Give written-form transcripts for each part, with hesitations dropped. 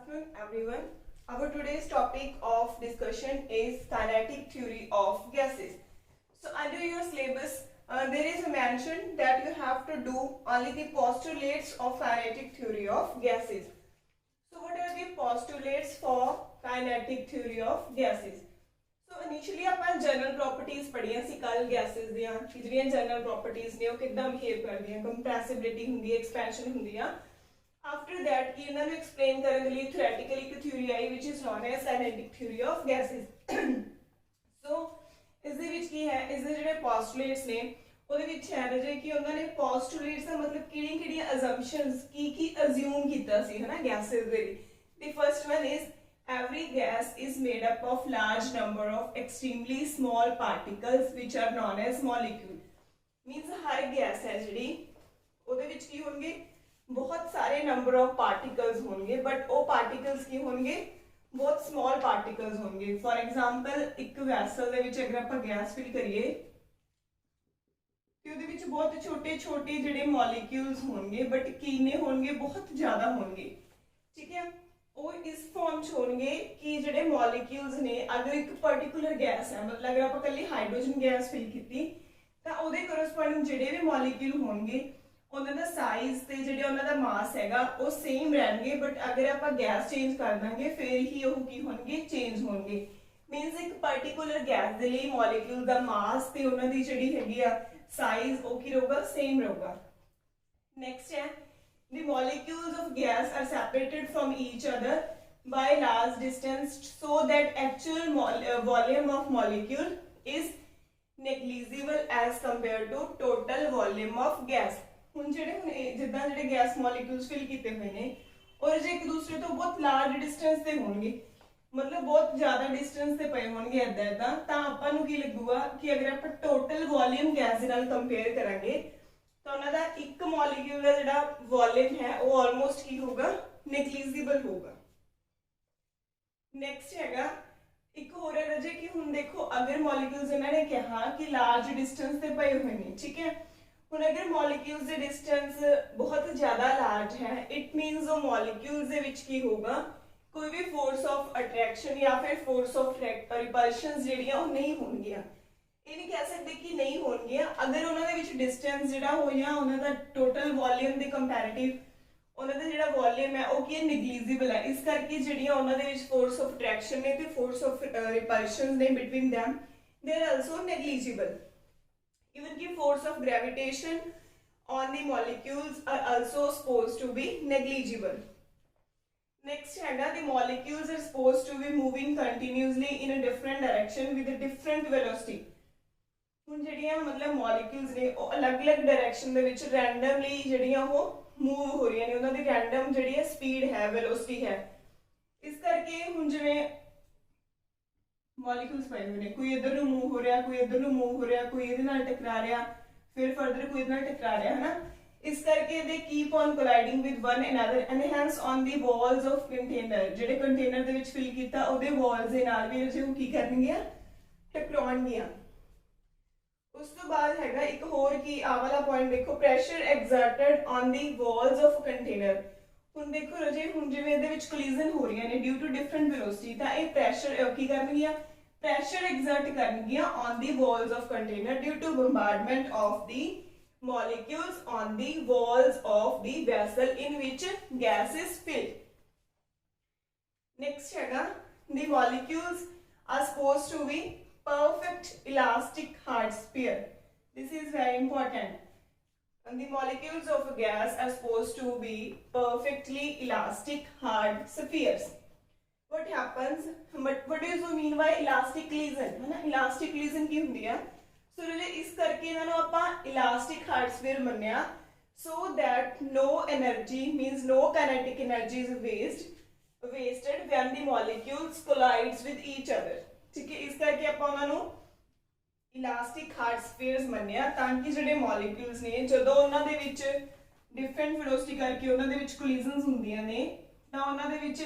afternoon, everyone. Our today's topic of discussion is kinetic theory of gases. So, under your syllabus, there is a mention that you have to do only the postulates of kinetic theory of gases. So, what are the postulates for kinetic theory of gases? So, initially ਆਪਾਂ general properties ਪੜ੍ਹੀਆਂ ਸੀ ਕੱਲ gases ਦੀਆਂ ਕਿ ਜਿਹੜੀਆਂ general properties ਨੇ ਉਹ ਕਿੱਦਾਂ behave ਕਰਦੀਆਂ, compressibility ਹੁੰਦੀ ਹੈ, expansion ਹੁੰਦੀ ਆ. After that ਇਹਨਾਂ ਨੂੰ explain ਕਰਨ ਦੇ ਲਈ theoretically ਇੱਕ theory I which is known as kinetic theory of gases. So ਇਸ ਦੇ ਵਿੱਚ ਕੀ ਹੈ, ਇਸ ਦੇ ਜਿਹੜੇ postulates ਨੇ ਉਹਦੇ ਵਿੱਚ ਹੈ ਰਾਜੇ ਕਿ ਉਹਨਾਂ ਨੇ postulates ਦਾ ਮਤਲਬ ਕਿਹੜੀਆਂ assumptions ਕੀ assume ਕੀਤਾ ਸੀ ਹੈ ਨਾ gases ਦੇ ਲਈ. The first one is every gas is made up of large number of extremely small particles which are known as molecule. Means her gas है ਜਿਹੜੀ ਉਹਦੇ ਵਿੱਚ ਕੀ ਹੋਣਗੇ बहुत सारे नंबर ऑफ पार्टिकल्स होंगे बट वो पार्टिकल्स की होंगे बहुत स्मॉल पार्टिकल्स होंगे. फॉर एग्जांपल एक वैसल दे विच अगर आपां गैस फिल करिए ते उहदे विच बहुत छोटे छोटे जिहड़े मॉलिक्यूल्स होंगे बट किन्ने होंगे बहुत ज़्यादा होंगे. ठीक है, वो इस फॉर्म च होंगे कि जिहड़े मॉलिक्यूल्स ने अगर एक पर्टिकुलर गैस है मतलब अगर आपां कल्ली हाइड्रोजन गैस फिल कीती तां उहदे करस्पॉन्डिंग जिहड़े भी मॉलिक्यूल होंगे ਉਹਨਾਂ ਦਾ ਸਾਈਜ਼ ਤੇ ਜਿਹੜੇ ਉਹਨਾਂ ਦਾ ਮਾਸ ਹੈਗਾ ਉਹ ਸੇਮ ਰਹਿਣਗੇ ਬਟ ਅਗਰ ਆਪਾਂ ਗੈਸ ਚੇਂਜ ਕਰ ਦਾਂਗੇ ਫਿਰ ਹੀ ਉਹ ਕੀ ਹੋਣਗੇ ਚੇਂਜ ਹੋਣਗੇ. ਮੀਨਸ ਇੱਕ ਪਾਰਟਿਕੂਲਰ ਗੈਸ ਦੇ ਲਈ ਮੋਲੀਕਿਊਲ ਦਾ ਮਾਸ ਤੇ ਉਹਨਾਂ ਦੀ ਜਿਹੜੀ ਹੈਗੀ ਆ ਸਾਈਜ਼ ਉਹ ਕੀ ਰਹੂਗਾ ਸੇਮ ਰਹੂਗਾ. ਨੈਕਸਟ ਹੈ the molecules of gas are separated from each other by large distance so that actual volume of molecule is negligible as compared to total volume of gas. ਹੁਣ ਜਿਹੜੇ ਜਿੱਦਾਂ ਜਿਹੜੇ ਗੈਸ ਮੋਲੀਕਿਊਲਸ ਫਿਲ ਕੀਤੇ ਹੋਏ ਨੇ ਔਰ ਜੇ ਇੱਕ ਦੂਸਰੇ ਤੋਂ ਬਹੁਤ ਲਾਰਜ ਡਿਸਟੈਂਸ ਤੇ ਹੋਣਗੇ ਮਤਲਬ ਬਹੁਤ ਜ਼ਿਆਦਾ ਡਿਸਟੈਂਸ ਤੇ ਪਏ ਹੋਣਗੇ ਇਦਾਂ ਤਾਂ ਆਪਾਂ ਨੂੰ ਕੀ ਲੱਗੂਗਾ ਕਿ ਅਗਰ ਆਪਾਂ ਟੋਟਲ ਵੋਲਿਊਮ ਗੈਸ ਦੇ ਨਾਲ ਕੰਪੇਅਰ ਕਰਾਂਗੇ ਤਾਂ ਉਹਨਾਂ ਦਾ ਇੱਕ ਮੋਲੀਕਿਊਲ ਦਾ ਜਿਹੜਾ ਵੋਲਿਊਮ ਹੈ ਉਹ ਆਲਮੋਸਟ ਕੀ ਹੋਊਗਾ ਨੈਗਲੀਜੀਬਲ ਹੋਊਗਾ. ਨੈਕਸਟ ਹੈਗਾ ਇੱਕ ਹੋਰ ਹੈ ਰਾਜੇ ਕਿ ਹੁਣ ਦੇਖੋ ਅਗਰ ਮੋਲੀਕਿਊਲਸ ਇਹਨਾਂ ਨੇ ਕਿਹਾ ਕਿ ਲਾਰਜ ਡਿਸਟੈਂਸ ਤੇ ਪਏ ਹੋਏ ਨੇ ਠੀਕ ਹੈ ਹੁਣ ਅਗਰ ਮੋਲੀਕਿਊਲਸ ਦੇ ਡਿਸਟੈਂਸ ਬਹੁਤ ਜ਼ਿਆਦਾ ਲਾਰਜ ਹੈ ਇਟ ਮੀਨਸ ਉਹ ਮੋਲੀਕਿਊਲਸ ਦੇ ਵਿੱਚ ਕੀ ਹੋਊਗਾ ਕੋਈ ਵੀ ਫੋਰਸ ਆਫ ਅਟਰੈਕਸ਼ਨ ਜਾਂ ਫਿਰ ਫੋਰਸ ਆਫ ਰਿਪਲਸ਼ਨਸ ਜਿਹੜੀਆਂ ਉਹ ਨਹੀਂ ਹੋਣਗੀਆਂ. ਇਹ ਨਹੀਂ ਕਹਿ ਸਕਦੇ ਕਿ ਨਹੀਂ ਹੋਣਗੀਆਂ ਅਗਰ ਉਹਨਾਂ ਦੇ ਵਿੱਚ ਡਿਸਟੈਂਸ ਜਿਹੜਾ ਹੋ ਜਾਂ ਉਹਨਾਂ ਦਾ ਟੋਟਲ ਵੋਲਿਊਮ ਦੇ ਕੰਪੈਰੀਟਿਵ ਉਹਨਾਂ ਦਾ ਜਿਹੜਾ ਵੋਲਿਊਮ ਹੈ ਉਹ ਕੀ ਹੈ ਨੈਗਲੀਜੀਬਲ ਹੈ. ਇਸ ਕਰਕੇ ਜਿਹੜੀਆਂ ਉਹਨਾਂ ਦੇ ਵਿੱਚ ਫੋਰਸ ਆਫ ਅਟਰੈਕਸ਼ਨ ਨੇ ਤੇ ਫੋਰਸ ਆਫ ਰਿਪਲਸ਼ਨ ਨੇ between them they are also negligible. Even the force of gravitation on the molecules are also supposed to be negligible. Next हैगा the molecules are supposed to be moving continuously in a different direction with a different velocity. ਹੁਣ ਜਿਹੜੀਆਂ ਮਤਲਬ molecules ਨੇ ਉਹ ਅਲੱਗ-ਅਲੱਗ direction ਦੇ ਵਿੱਚ randomly ਜਿਹੜੀਆਂ ਉਹ move ਹੋ ਰਹੀਆਂ ਨੇ ਉਹਨਾਂ ਦੀ random ਜਿਹੜੀ ਹੈ speed ਹੈ velocity ਹੈ. ਇਸ ਕਰਕੇ ਹੁਣ ਜਿਵੇਂ ਮੋਲੀਕਿਊਲਸ ਪਏ ਹੋਏ ਨੇ ਕੋਈ ਇਧਰ ਨੂੰ ਮੂਵ ਹੋ ਰਿਹਾ ਕੋਈ ਇਧਰ ਨੂੰ ਮੂਵ ਹੋ ਰਿਹਾ ਕੋਈ ਇਹਦੇ ਨਾਲ ਟਕਰਾ ਰਿਹਾ ਫਿਰ ਫਰਦਰ ਕੋਈ ਇਹਦੇ ਨਾਲ ਟਕਰਾ ਰਿਹਾ ਹੈ ਨਾ ਇਸ ਕਰਕੇ they keep on colliding with one another and hence on the walls of container ਜਿਹੜੇ ਕੰਟੇਨਰ ਦੇ ਵਿੱਚ ਫਿਲ ਕੀਤਾ ਉਹਦੇ ਵਾਲਸ ਦੇ ਨਾਲ ਵੀ ਉਹ ਕੀ ਕਰਨਗੀਆਂ ਟਕਰਾਉਣਗੀਆਂ. ਉਸ ਤੋਂ ਬਾਅਦ ਹੈਗਾ ਇੱਕ ਹੋਰ ਕੀ ਆ ਵਾਲਾ ਪੁਆਇੰਟ ਦੇਖੋ pressure exerted on the walls of container. ਹੁਣ ਦੇਖੋ ਰਾਜੇ ਹੁਣ ਜਿਵੇਂ ਇਹਦੇ ਵਿੱਚ ਕੋਲੀਜ਼ਨ ਹੋ ਰਹੀਆਂ ਨੇ ਡਿਊ ਟੂ ਡਿਫਰੈਂਟ ਵੈਲੋਸਿਟੀ ਤਾਂ ਇਹ ਪ੍ਰੈਸ਼ਰ ਕੀ ਕਰਨਗੀਆਂ pressure exert ਕਰਨਗੀਆਂ on the walls of container due to bombardment of the molecules on the walls of the vessel in which gas is filled. Next हैगा the molecules are supposed to be perfect elastic hard sphere. This is very important. And the molecules of a gas are supposed to be perfectly elastic hard spheres. What happens but what do you mean by elastic collision है ना elastic collision की ਹੁੰਦੀ ਆ ਸੋ ਜਿਹੜੇ ਇਸ ਕਰਕੇ ਇਹਨਾਂ ਨੂੰ ਆਪਾਂ elastic hard sphere ਮੰਨਿਆ so that no energy means no kinetic energy is wasted when the molecules collides with each other. ਠੀਕ ਹੈ ਇਸ ਕਰਕੇ ਆਪਾਂ ਉਹਨਾਂ ਨੂੰ elastic hard spheres ਮੰਨਿਆ ਤਾਂ ਕਿ ਜਿਹੜੇ molecules ਨੇ ਜਦੋਂ ਉਹਨਾਂ ਦੇ ਵਿੱਚ different velocity ਕਰਕੇ ਉਹਨਾਂ ਦੇ ਵਿੱਚ collisions ਹੁੰਦੀਆਂ ਨੇ ਤਾਂ ਉਹਨਾਂ ਦੇ ਵਿੱਚ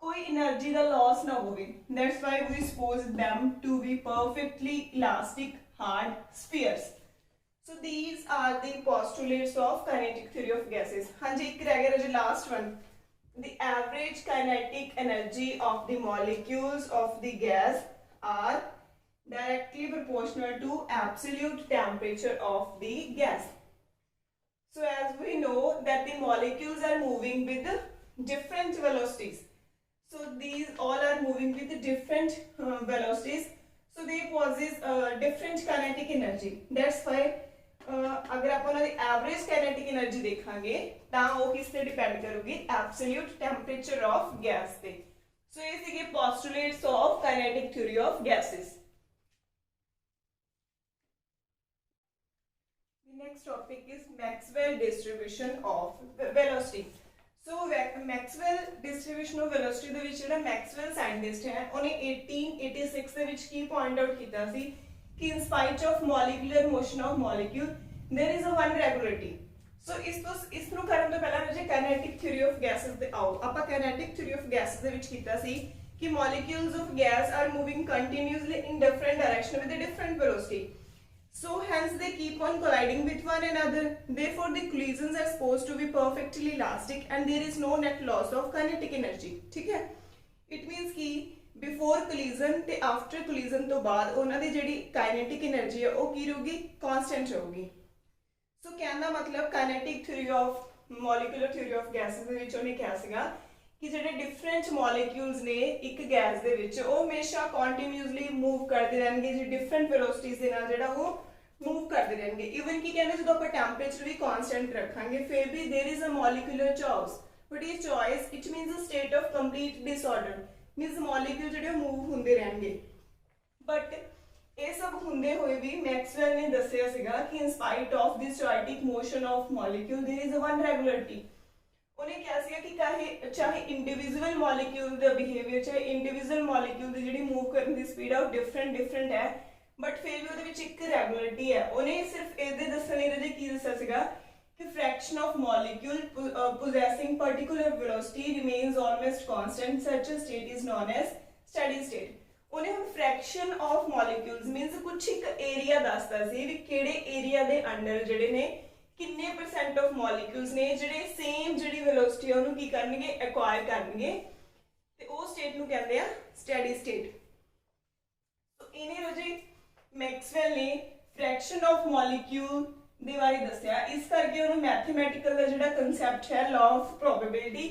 कोई एनर्जी का लॉस ना होवे. That's why we suppose them to be perfectly elastic hard spheres. So these are the postulates of kinetic theory of gases. हाँ जी एक रह गया जो last one the average kinetic energy of the molecules of the gas are directly proportional to absolute temperature of the gas. So as we know that the molecules are moving with different velocities. So these all are moving with different velocities. So they possess different kinetic energy. That's why अगर आप उन्होंने average kinetic energy देखांगे ਤਾਂ ਉਹ ਕਿਸ ਤੇ depend ਕਰੂਗੀ ਐਬਸੋल्यूट temperature of gas ਤੇ। So ਇਹ ਸੀਗੇ postulates of kinetic theory of gases. The next topic is Maxwell distribution of velocity. So Maxwell distribution of velocity ਦੇ ਵਿੱਚ ਜਿਹੜਾ ਮੈਕਸਵੈਲ ਸਾਇੰਟਿਸਟ ਹੈ ਉਹਨੇ 1886 ਦੇ ਵਿੱਚ ਕੀ ਪੁਆਇੰਟ ਆਊਟ ਕੀਤਾ ਸੀ कि in spite of molecular motion of molecule there is a one regularity. So ਇਸ ਨੂੰ ਕਰਨ ਤੋਂ ਪਹਿਲਾਂ ਜੇ kinetic theory of gases ਤੇ ਆਓ ਆਪਾਂ kinetic theory of gases ਦੇ ਵਿੱਚ ਕੀਤਾ ਸੀ कि molecules of gas are moving continuously in different direction with a different velocity. So hence they keep on colliding with one another. Therefore the collisions are supposed to be perfectly elastic and there is no net loss of kinetic energy. ठीक है? It means कि before collision ते after collision तो बाद उन्हां दी जिहड़ी kinetic energy है वो की रहूगी कांस्टेंट रहूगी। सो कहने दा मतलब kinetic theory of molecular theory of gases दे विच उन्हें कहा सीगा कि जिहड़े डिफरेंट मॉलिक्यूल्स ने एक गैस दे विच वो हमेशा कंटीन्यूअसली मूव करते रहणगे जी डिफरेंट वेलोसिटीज दे नाल जिहड़ा वो मूव करते रहणगे। इवन कि कहंदे जदों आपां टैंपरेचर भी कांस्टेंट रखांगे फिर भी there is a molecular chaos. What is chaos? It means a state of complete disorder. Means molecule जो मूव होंदे रहेंगे। बट ये सब होंदे हुए भी मैक्सवेल ने दसिया सीगा कि in spite of this chaotic motion of molecule there is one regularity. उन्हें क्या सीगा कि चाहे इंडिविजुअल मॉलिक्यूल दा बिहेवियर चाहे इंडिविजुअल मॉलिक्यूल दी जिहड़ी मूव करने दी स्पीड है डिफरेंट है बट फिर भी उहदे विच एक रेगुलरिटी है। उन्हें सिर्फ इहदे दसण लई की दस्सिया सीगा कि fraction of molecule possessing particular velocity remains almost constant. Such a state is known as steady state. उन्हें हम fraction of molecules means कुछ एक area दसदा सी भी केड़े area दे अंडर जिहड़े ने किन्ने % of molecules ने जिहड़े same जिहड़ी velocity है उन्हें की करनगे acquire करनगे ते वो state नूं कहंदे आ steady state। तो इन्हें रोजे मैक्सवेल ने fraction of molecule ਦੇ ਬਾਰੇ ਦੱਸਿਆ। ਇਸ ਕਰਕੇ ਉਹਨੂੰ ਮੈਥਮੈਟਿਕਲ ਦਾ ਜਿਹੜਾ ਕਨਸੈਪਟ ਹੈ ਲਾਅ ਆਫ ਪ੍ਰੋਬੇਬਿਲਿਟੀ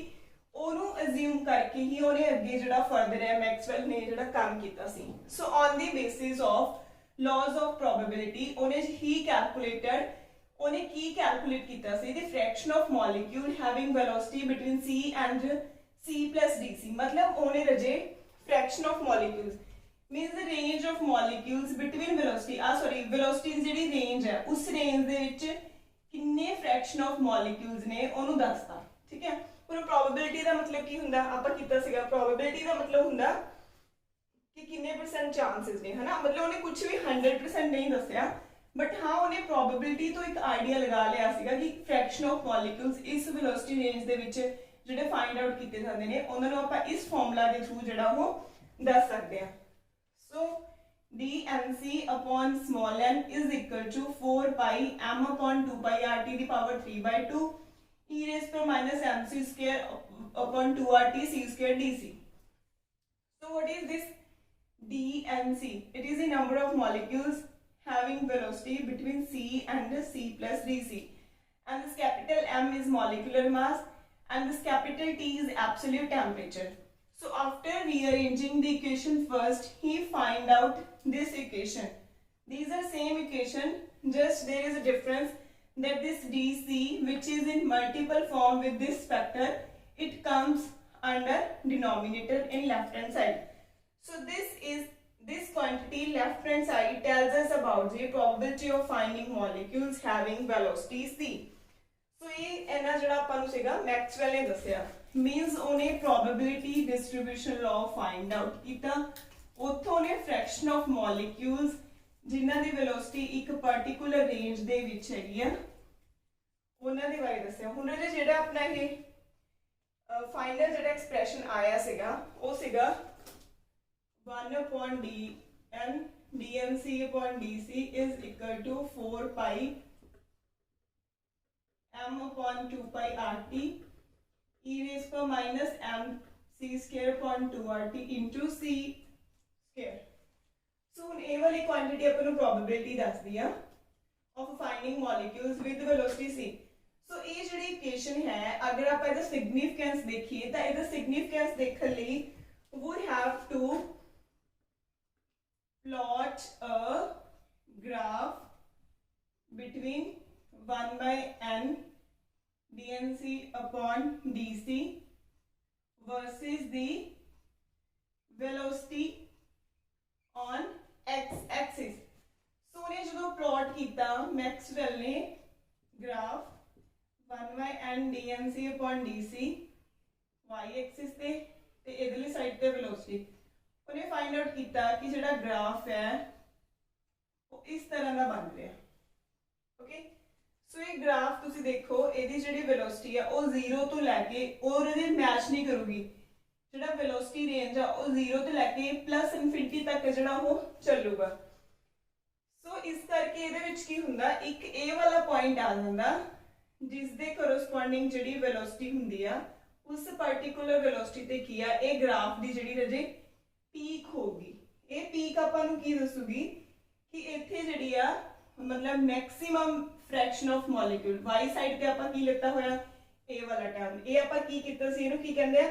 ਉਹਨੂੰ ਅਸਿਊਮ ਕਰਕੇ ਹੀ ਉਹਨੇ ਅੱਗੇ ਜਿਹੜਾ ਫਰਦਰ ਹੈ ਮੈਕਸਵੈਲ ਨੇ ਜਿਹੜਾ ਕੰਮ ਕੀਤਾ ਸੀ। So on the basis of laws of probability ਉਹਨੇ ਹੀ ਕੈਲਕੂਲੇਟਡ ਉਹਨੇ ਕੀ ਕੈਲਕੂਲੇਟ ਕੀਤਾ ਸੀ the fraction of molecule having velocity between C and C plus DC। मतलब ਉਹਨੇ ਰਜੇ fraction of molecules means the range of molecules between velocity velocity ਜਿਹੜੀ range ਹੈ ਉਸ range ਦੇ ਵਿੱਚ ਕਿੰਨੇ fraction of molecules ਨੇ ਉਹਨੂੰ ਦੱਸਦਾ। ਠੀਕ ਹੈ। ਹੁਣ probability ਦਾ ਮਤਲਬ ਕੀ ਹੁੰਦਾ ਆਪਾਂ ਕੀਤਾ ਸੀਗਾ probability ਦਾ ਮਤਲਬ ਹੁੰਦਾ ਕਿ ਕਿੰਨੇ % chances ਨੇ ਹਨਾ ਮਤਲਬ ਉਹਨੇ ਕੁਝ ਵੀ 100% ਨਹੀਂ ਦੱਸਿਆ ਬਟ ਹਾਂ ਉਹਨੇ probability ਤੋਂ ਇੱਕ ਆਈਡੀਆ ਲਗਾ ਲਿਆ ਸੀਗਾ ਕਿ fraction of molecules ਇਸ velocity range ਦੇ ਵਿੱਚ ਜਿਹੜੇ find out ਕੀਤੇ ਜਾਂਦੇ ਨੇ ਉਹਨਾਂ ਨੂੰ ਆਪਾਂ ਇਸ ਫਾਰਮੂਲਾ ਦੇ ਥਰੂ ਜਿਹੜਾ ਉਹ ਦੱਸ ਸਕਦੇ ਹਾਂ। So dnc upon small n is equal to 4 pi m upon 2 pi r t the power 3 by 2 e raised to minus mc square upon 2 r t c square dc. So what is this dnc? It is the number of molecules having velocity between c and c plus dc and this capital M is molecular mass and this capital T is absolute temperature. So after rearranging the equation first, he find out this equation. These are same equation, just there is a difference that this dc which is in multiple form with this factor, it comes under denominator in left hand side. So this quantity left hand side tells us about the probability of finding molecules having velocity c. So ये इन्ना जड़ा ਆਪਾਂ ਨੂੰ ਸੀਗਾ Maxwell ਨੇ ਦੱਸਿਆ means ਉਹਨੇ probability distribution law find out ਕੀਤਾ ਉੱਥੋਂ ਨੇ fraction of molecules ਜਿਨ੍ਹਾਂ ਦੀ velocity ਇੱਕ particular range ਦੇ ਵਿੱਚ ਹੈਗੀ ਆ ਉਹਨਾਂ ਦੇ ਬਾਰੇ ਦੱਸਿਆ। ਹੁਣ ਜਿਹੜਾ ਆਪਣਾ ਇਹ ਫਾਈਨਲ ਜਿਹੜਾ ਐਕਸਪ੍ਰੈਸ਼ਨ ਆਇਆ ਸੀਗਾ ਉਹ ਸੀਗਾ 1 upon dn dnc upon dc is equal to 4 pi m upon 2 pi rt e raised power minus M C square upon 2RT into C square. So हुण ये वाली क्वांटिटी अपन नूं प्रोबेबिलिटी दसदी आ of finding molecules with velocity C. So ये जिहड़ी equation है अगर आप इहदा सिग्निफिकेंस देखिए तो इहदा सिग्निफिकेंस देखण लई would have to plot a graph between 1 by n dnc upon dc versus the velocity on x axis। सो ने जो प्लॉट किया मैक्सवेल ने graph 1 by n dnc upon dc y axis ते इधरली साइड ते वेलोसिटी उन्हें find out किया कि जिहड़ा ग्राफ है वो इस तरह का बन रहा है। ओके सो ये ग्राफ तुसी देखो इहदी जिहड़ी वेलोसिटी है वो 0 तो लैके और इहदे मैच नहीं करूगी। जिहड़ा वेलोसिटी रेंज है वो 0 तो लैके प्लस इनफिनिटी तक जिहड़ा वो चलूगा। सो इस करके इहदे विच की हुंदा एक ए वाला पॉइंट आ जांदा जिस दे कोरस्पोंडिंग जिहड़ी वेलोसिटी हुंदी आ उस पर्टिकुलर वेलोसिटी ते की है ये ग्राफ दी जिहड़ी रजे पीक होगी। ये पीक आपां नूं की दसूगी कि इत्थे जिहड़ी आ मतलब maximum fraction of molecule y side पे आपां की लिखता होया ए वाला टर्म ये आपां की कीता सी इहनूं की कहंदे आ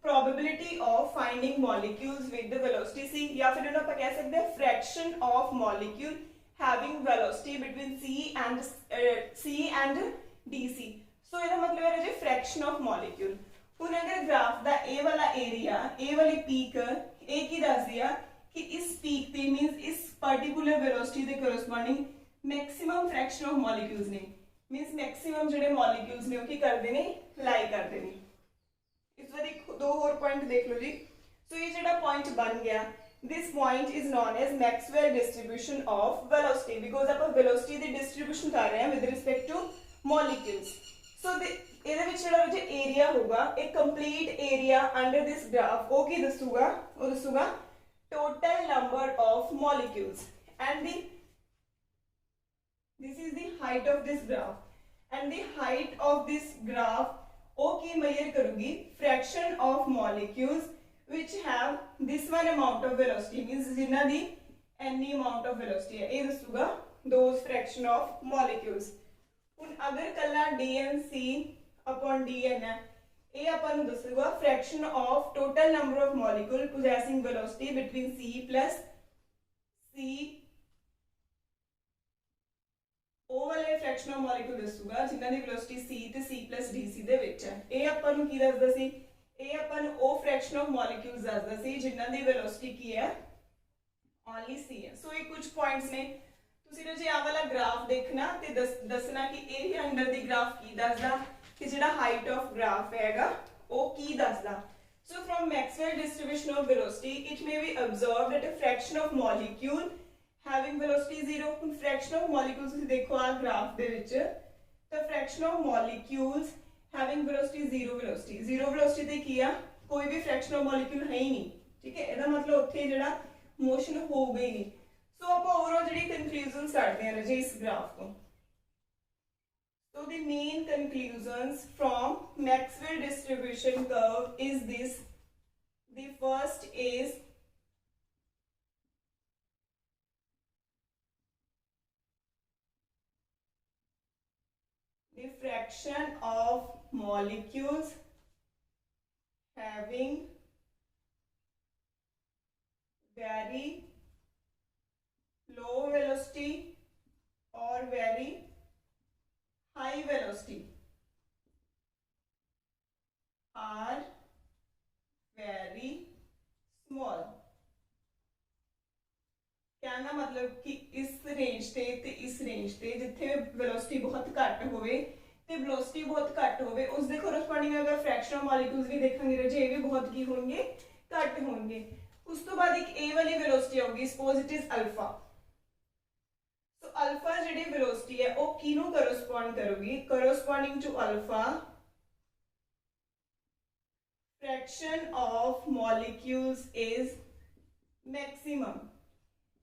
probability of finding molecules with the velocity C या फिर इहनूं आपां कह सकदे आ fraction of molecule having velocity between C and DC. So इहदा मतलब है रजे फ्रैक्शन ऑफ मॉलिक्यूल। हुण अगर ग्राफ दा ए वाला एरिया ए वाली पीक ए की दस दिया कि इस पीक ते मींस इस पर्टिकुलर वेलोसिटी दे corresponding maximum fraction of molecules ने मींस मैक्सिमम जिहड़े मॉलिक्यूल्स ने वो की करदे ने लाई करदे ने। इस वार एक दो और पॉइंट देख लो जी। सो ये जिहड़ा पॉइंट बन गया this point is known as Maxwell distribution of velocity because आप वेलोसिटी दी डिस्ट्रीब्यूशन कर रहे हैं with respect to molecules. So ਇਹਦੇ ਵਿੱਚ ਜਿਹੜਾ ਜੋ ਏਰੀਆ ਹੋਗਾ ਇੱਕ complete area under this graph ਉਹ ਕੀ ਦੱਸੂਗਾ ਉਹ ਦੱਸੂਗਾ total number of molecules and the this is the height of this graph and the height of this graph ਉਹ ਕੀ ਮੇਜ਼ਰ ਕਰੂਗੀ fraction of molecules which have this one amount of velocity means ਜਿਨ੍ਹਾਂ ਦੀ any amount of velocity ਹੈ ਇਹ ਦੱਸੂਗਾ those fraction of molecules। ਹੁਣ अगर कला dnc upon dn है ये अपन दसूगा fraction of total number of molecule possessing velocity between c plus c ओ वाले फ्रैक्शन ऑफ मॉलिक्यूल दसूगा जिन्हां दी वेलोसिटी c ते c प्लस dc दे विच है। ये अपन की दसदा सी ये अपन ओ फ्रैक्शन ऑफ मॉलिक्यूल्स दसदा सी जिन्हां दी वेलोसिटी की है ओनली c है। सो ये कुछ पॉइंट्स ने तुसी जे आ वाला ग्राफ देखना ते दसना कि एरिया अंडर दी ग्राफ की दसदा कि जिहड़ा हाइट ऑफ ग्राफ हैगा वो की दसदा। So from Maxwell distribution of velocity it may be observed that a fraction of molecule having velocity 0 हुण फ्रैक्शन ऑफ मॉलिक्यूल्स तुसीं देखो आ ग्राफ दे विच तो fraction of molecules having velocity 0 velocity ते की आ कोई भी फ्रैक्शन ऑफ मॉलिक्यूल है ही नहीं। ठीक है ਇਹਦਾ मतलब ਉੱਥੇ ਜਿਹੜਾ मोशन हो गई नहीं। सो आप ओवरऑल जी कंक्लूजन्स करते हैं रजे इस ग्राफ को। So the main conclusions from Maxwell distribution curve is this. The first is the fraction of molecules having very low velocity or very high velocity are very small। कहना मतलब कि इस range ते इस रेंज ते जिथे velocity बहुत घट होवे ते वेलोसिटी बहुत घट होवे उस दे कोरस्पोंडिंग अगर फ्रैक्शन ऑफ मॉलिक्यूल्स भी देखेंगे रजे ये भी बहुत की होंगे घट होंगे। उस तो बाद एक ए वाली वेलोसिटी होगी सपोज इट इज अल्फा। तो अल्फा जिहड़ी वेलोसिटी है वो किनू कोरस्पोंड करूगी corresponding to alpha fraction of molecules is maximum.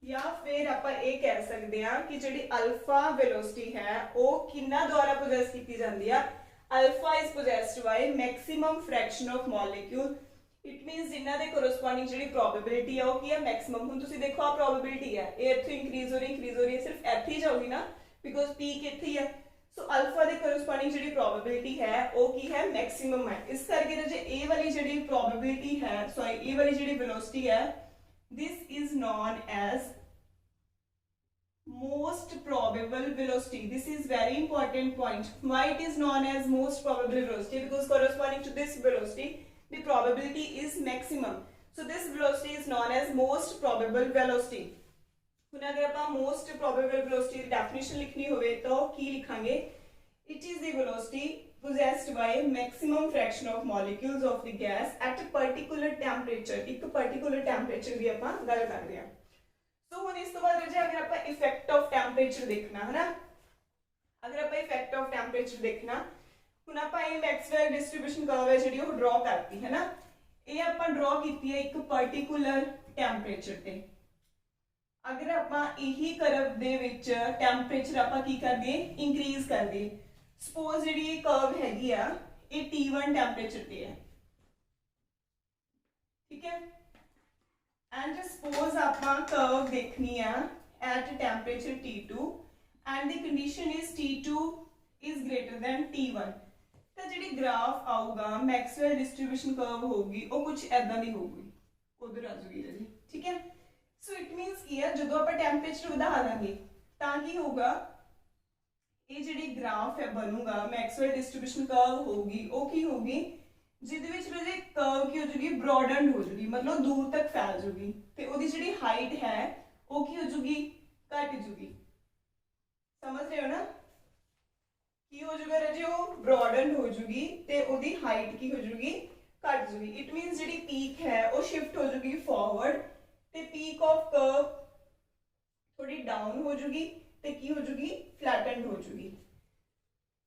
या फिर आप ये कह सकते हैं कि जिहड़ी अल्फा वेलोसिटी है वो किन्ना द्वारा पोजेस की जाती है alpha is possessed by maximum fraction of molecule, it मीनस जिन्हां दे कोरोस्पोंडिंग जिहड़ी प्रोबेबिलिटी है वो की है मैक्सिमम। हुण तुसीं देखो आ प्रोबेबिलिटी है ये इत्थों इंक्रीज हो रही है, सिर्फ इत्थे ही जाऊगी ना बिकॉज पीक इत्थे ही है। सो अल्फा दे कोरोस्पोंडिंग जिहड़ी प्रोबेबिलिटी है वो की है मैक्सिमम है। इस करके जे ए वाली जिहड़ी प्रोबेबिलिटी है सॉरी ए वाली जिहड़ी वेलोसिटी है this is known as most probable velocity. This is very important point. Why it is known as most probable velocity? Because corresponding to this velocity the probability is maximum. So this velocity is known as most probable velocity. ਹੁਣ अगर ਆਪਾਂ most probable velocity ਦੀ definition लिखनी होवे तो की लिखांगे? It is the velocity possessed by maximum fraction of molecules of the gas at a particular temperature. एक particular temperature ਦੀ ਆਪਾਂ ਗੱਲ ਕਰਦੇ ਹਾਂ। तो हम इस तो बाद रजे अगर आपका इफेक्ट ऑफ टेम्परेचर देखना है ना, अगर आपका इफेक्ट ऑफ टेम्परेचर देखना हुन आपा ये मैक्सवेल डिस्ट्रीब्यूशन कर्व है जेडी वो ड्रॉ करती है ना, ये आपा ड्रॉ कीती है एक पर्टिकुलर टेम्परेचर ते। अगर आपा यही कर्व दे विच टेम्परेचर आपा की कर दिए इंक्रीज कर दिए, सपोज जेडी ये कर्व हैगी आ ये T1 टेम्परेचर ते है, ठीक है। And suppose आपा curve देखनी है at temperature T2 and the condition is T2 is greater than T1, तो जिहड़ी ग्राफ आऊगा मैक्सवेल डिस्ट्रीब्यूशन कर्व होगी वो कुछ ऐदा दी होगी, उधर आ जाएगी जी, ठीक है। सो इट मींस की है जदों आपा टेम्परेचर वधा लांगे तां की होगा ये जिहड़ी ग्राफ है बनूगा मैक्सवेल डिस्ट्रीब्यूशन कर्व होगी वो की होगी जिहदे विच रजे कर्व की हो जाएगी ब्रॉडन हो जाएगी, मतलब दूर तक फैल जाएगी ते ओदी जिहड़ी हाइट है वो की हो जाएगी घट जाएगी। समझ रहे हो ना, की हो जाएगा रजे वो ब्रॉडन हो जाएगी ते ओदी हाइट की हो जाएगी घट जाएगी। इट मींस जिहड़ी पीक है वो शिफ्ट हो जाएगी फॉरवर्ड ते पीक ऑफ कर्व थोड़ी डाउन हो जाएगी ते की हो जाएगी फ्लैटेंड हो जाएगी।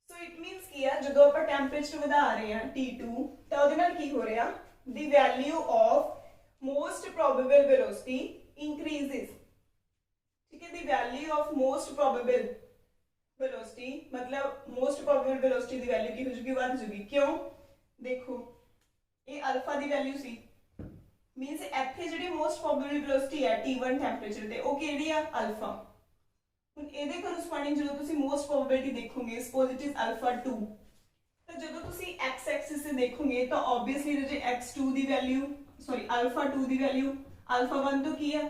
सो इट मींस की है जदों आप टेम्परेचर वधा रहे हैं T2 तो ਉਹਦੇ ਨਾਲ ਕੀ ਹੋ ਰਿਹਾ the value of most probable velocity increases, ठीक है। the value of most probable velocity मतलब most probable velocity ਦੀ वैल्यू की हो जाएगी बढ़ जाएगी। क्यों देखो ये अल्फा ਦੀ वैल्यू सी मींस ਇੱਥੇ ਜਿਹੜੀ most probable velocity है T1 टेम्परेचर ਤੇ ਉਹ ਕਿਹੜੀ ਆ अल्फा। ਇਹਦੇ ਕੋਰਸਪੋਂਡਿੰਗ ਜਦੋਂ ਤੁਸੀਂ ਮੋਸਟ ਪ੍ਰੋਬੇਬਿਲਿਟੀ ਦੇਖੋਗੇ ਸਪੋਜ਼ ਇਟ ਇਜ਼ ਅਲਫਾ 2 ਤਾਂ ਜਦੋਂ ਤੁਸੀਂ x ਐਕਸਿਸ ਤੇ ਦੇਖੋਗੇ ਤਾਂ ਆਬਵੀਅਸਲੀ ਜੇ x2 ਦੀ ਵੈਲਿਊ ਸੌਰੀ ਅਲਫਾ 2 ਦੀ ਵੈਲਿਊ ਅਲਫਾ 1 ਤੋਂ ਕੀ ਹੈ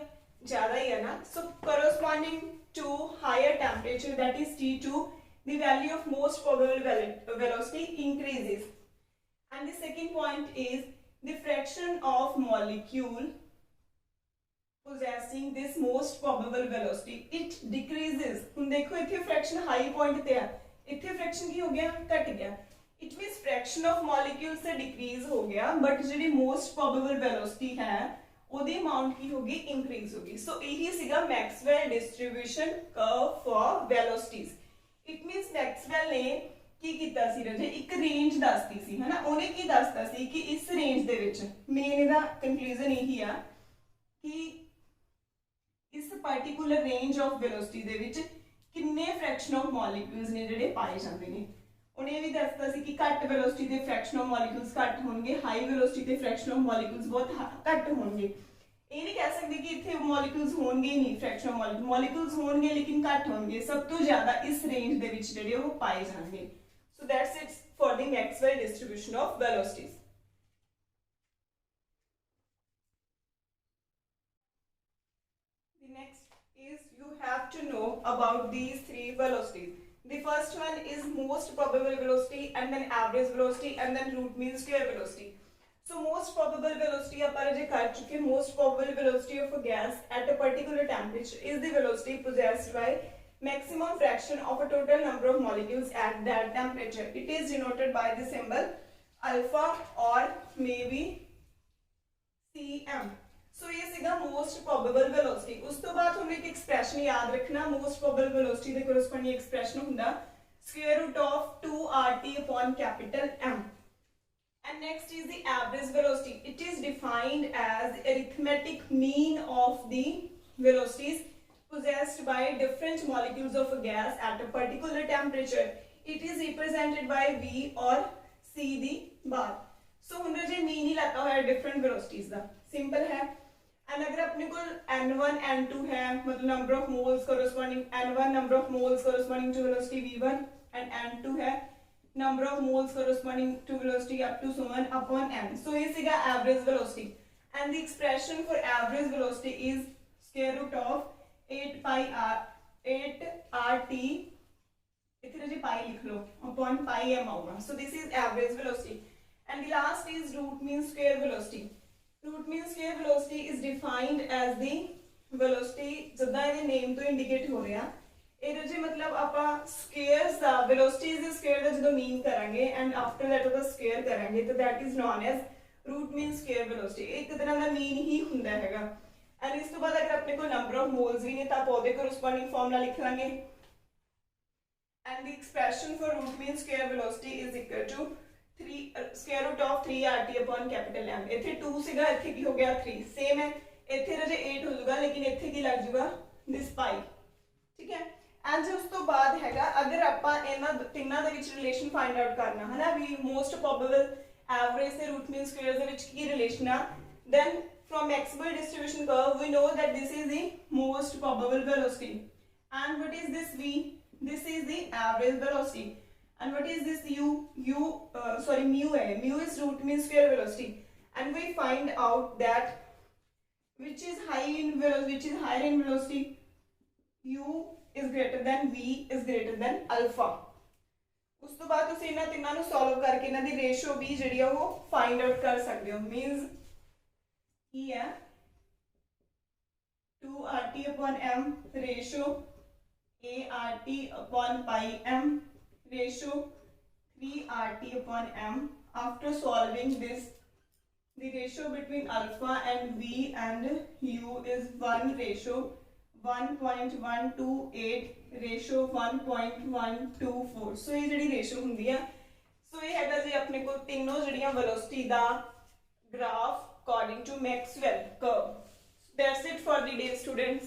ਜ਼ਿਆਦਾ ਹੀ ਹੈ ਨਾ। So corresponding to higher temperature that is T2 the value of most probable velocity increases, and the second point is the fraction of molecule possessing this most probable velocity it decreases। ਹੁਣ ਦੇਖੋ ਇੱਥੇ fraction high point ਤੇ ਆ, ਇੱਥੇ fraction ਕੀ ਹੋ ਗਿਆ ਘਟ ਗਿਆ। It means fraction of molecule से डिक्रीज हो गया बट ਜਿਹੜੀ मोस्ट प्रोबेबल वेलोसिटी है ਉਹਦੀ अमाउंट की होगी इंक्रीज होगी। सो यही ਸੀਗਾ Maxwell distribution curve for velocities. It means Maxwell ने ਕੀ ਕੀਤਾ ਸੀ ਰਜੇ ਇੱਕ ਰੇਂਜ ਦੱਸਦੀ ਸੀ ਹੈ ਨਾ, ਉਹਨੇ ਕੀ ਦੱਸਦਾ ਸੀ ਕਿ ਇਸ ਰੇਂਜ ਦੇ ਵਿੱਚ ਮੇਨ ਇਹਦਾ ਕੰਕਲੂਜਨ ਇਹੀ ਆ ਕਿ इस पर्टिकुलर रेंज ऑफ वेलोसिटी दे विच किन्ने फ्रैक्शन ऑफ मॉलिक्यूल्स ने जिहड़े पाए जांदे ने। उन्हें भी दसदा सी कि घट वेलोसिटी ते फ्रैक्शन ऑफ मॉलिक्यूल्स घट होणगे, हाई वेलोसिटी ते फ्रैक्शन ऑफ मॉलिक्यूल्स बहुत घट होणगे। ये नहीं कह सकते कि इत्थे मॉलिक्यूल्स होणगे नहीं, फ्रैक्शन ऑफ मॉलिक्यूल्स होणगे लेकिन घट होणगे, सब तो ज्यादा इस रेंज दे विच जिहड़े वो पाए जाणगे। So that's it for the Maxwell distribution of velocities. Next is you have to know about these three velocities. The first one is most probable velocity and then average velocity and then root mean square velocity. So most probable velocity अपन जे कर चुके, most probable velocity of a gas at a particular temperature is the velocity possessed by maximum fraction of a total number of molecules at that temperature. It is denoted by the symbol alpha or maybe Cm. सो ये सीगा most probable velocity. उस तो बाद हमने एक expression याद रखना, most probable velocity दे कोरस्पोंडिंग एक्सप्रेशन हुंदा square root of 2RT upon capital M। And next is the average velocity. It is defined as the arithmetic mean of the velocities possessed by different molecules of a gas at a particular temperature। It is represented by v और c दी bar. सो हुण जे mean ही लैता होया different velocities दा, simple है। एंड अगर अपने को n1 n2 है, मतलब number of moles corresponding n1 number of moles corresponding to velocity v1 and n2 है number of moles corresponding to velocity up to summation upon m. So ये सीगा average velocity and the expression for average velocity is square root of 8 rt इतने जी pi लिख लो upon pi m आऊगा। So this is average velocity and the last is root mean square velocity. Root mean square velocity is defined as the velocity जिदा ये name तो indicate हो रहा ਇਹਦੇ ਜੀ ਮਤਲਬ ਆਪਾਂ ਸਕੁਅਰਸ ਦਾ ਵੈਲੋਸਿਟੀ ਦੇ ਸਕੁਅਰ ਦਾ ਜਦੋਂ ਮੀਨ ਕਰਾਂਗੇ ਐਂਡ ਆਫਟਰ ਦੈਟ ਉਹਦਾ ਸਕੁਅਰ ਕਰਾਂਗੇ ਤਾਂ that is known as root mean square velocity. ਇੱਕ ਤਰ੍ਹਾਂ ਦਾ ਮੀਨ ਹੀ ਹੁੰਦਾ ਹੈਗਾ। ਐਂਡ ਇਸ ਤੋਂ ਬਾਅਦ ਅਗਰ ਆਪਣੇ ਕੋਲ ਨੰਬਰ ਆਫ ਮੋਲਸ ਵੀ ਨੇ ਤਾਂ ਆਪਾਂ ਉਹਦੇ ਕੋਰਸਪੋਂਡਿੰਗ ਫਾਰਮੂਲਾ ਲਿਖ ਲਾਂਗੇ and the expression for root mean square velocity is equal to 3 square root of 3 rt upon capital M। ਇੱਥੇ 2 ਸੀਗਾ, ਇੱਥੇ ਕੀ ਹੋ ਗਿਆ 3, ਸੇਮ ਹੈ। ਇੱਥੇ ਰਜੇ 8 ਹੋ ਜਾਊਗਾ ਲੇਕਿਨ ਇੱਥੇ ਕੀ ਲੱਗ ਜਾਊਗਾ ਦਿਸ ਪਾਈ, ਠੀਕ ਹੈ। एंड जो उस तो बाद हैगा अगर ਆਪਾਂ ਇਹਨਾਂ ਤਿੰਨਾਂ ਦੇ ਵਿੱਚ ਰਿਲੇਸ਼ਨ ਫਾਈਂਡ ਆਊਟ ਕਰਨਾ ਹੈ ਨਾ ਵੀ ਮੋਸਟ ਪ੍ਰੋਬੇਬਲ ਐਵਰੇਜ ਤੇ ਰੂਟ ਮੀਨ ਸਕੁਅਰ ਦੇ ਵਿੱਚ ਕੀ ਰਿਲੇਸ਼ਨ ਆ, then from x-bar distribution curve we know that this is the most probable velocity and what is this v, this is the average velocity and what is this mu mu is root mean square velocity and we find out that which is higher in velocity, u is greater than v is greater than alpha। उस तो बाद तुसी इन्हां तिन्नां नूं solve करके इन्हां दी ratio भी जिहड़ी है वो फाइंड आउट कर सकदे हो। मींस की है 2rt upon m ratio art upon pi m ratio 3rt upon m। After solving this, the ratio between alpha and v and u is 1 ratio 1.128 ratio 1.124। सो ये जी रेशियो होंगी है। सो ये है जी अपने को तीनों जड़ियां वेलोसिटी दा graph according to Maxwell curve. That's it for the day students.